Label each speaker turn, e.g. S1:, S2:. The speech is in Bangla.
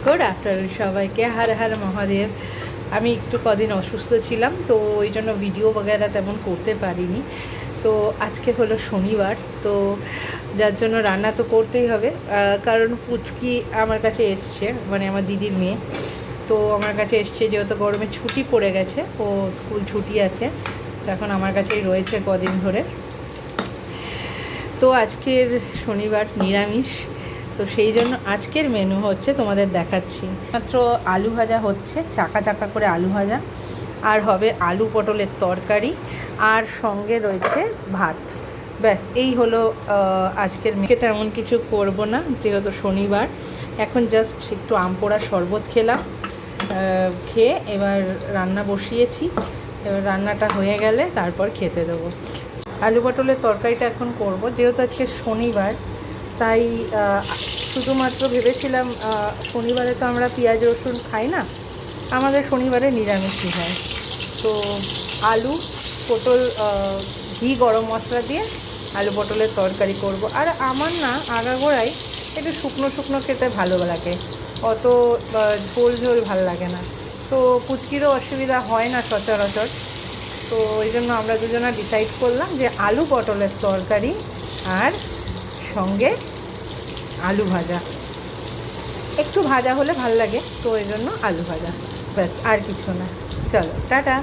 S1: গুড আফটারনুন সবাইকে। হর হর মহাদেব। আমি একটু কদিন অসুস্থ ছিলাম, তো ওই জন্য ভিডিও বগেরা তেমন করতে পারিনি। তো আজকে হলো শনিবার, তো যার জন্য রান্না তো করতেই হবে। কারণ পুচকি আমার কাছে এসছে, মানে আমার দিদির মেয়ে, তো আমার কাছে এসছে যেহেতু গরমে ছুটি পড়ে গেছে, ও স্কুল ছুটি আছে, তো এখন আমার কাছেই রয়েছে কদিন ধরে। তো আজকের শনিবার নিরামিষ, তো সেই জন্য আজকের মেনু হচ্ছে তোমাদের দেখাচ্ছি। মাত্র আলু ভাজা হচ্ছে, চাকা চাকা করে আলু ভাজা, আর হবে আলু পটলের তরকারি, আর সঙ্গে রয়েছে ভাত। ব্যাস এই হলো আজকের মেয়ে। তেমন কিছু করব না যেহেতু শনিবার। এখন জাস্ট একটু আম পোড়া শরবত খেলাম, খেয়ে এবার রান্না বসিয়েছি। এবার রান্নাটা হয়ে গেলে তারপর খেতে দেবো। আলু পটলের তরকারিটা এখন করব, যেহেতু আজকে শনিবার, তাই শুধুমাত্র ভেবেছিলাম শনিবারে তো আমরা পেঁয়াজ রসুন খাই না, আমাদের শনিবারে নিরামিষই হয়। তো আলু পটল ঘি গরম মশলা দিয়ে আলু পটলের তরকারি করব। আর আমার না আগাগোড়াই একটু শুকনো শুকনো খেতে ভালো লাগে, অত ঝোল ঝোল ভালো লাগে না। তো পুচকিরও অসুবিধা হয় না সচরাচর, তো ওই জন্য আমরা দুজনা ডিসাইড করলাম যে আলু পটলের তরকারি আর সঙ্গে আলু ভাজা, একটু ভাজা হলে ভাল লাগে, তো ওই জন্য আলু ভাজা, ব্যাস আর কিছু না। চলো টাটা।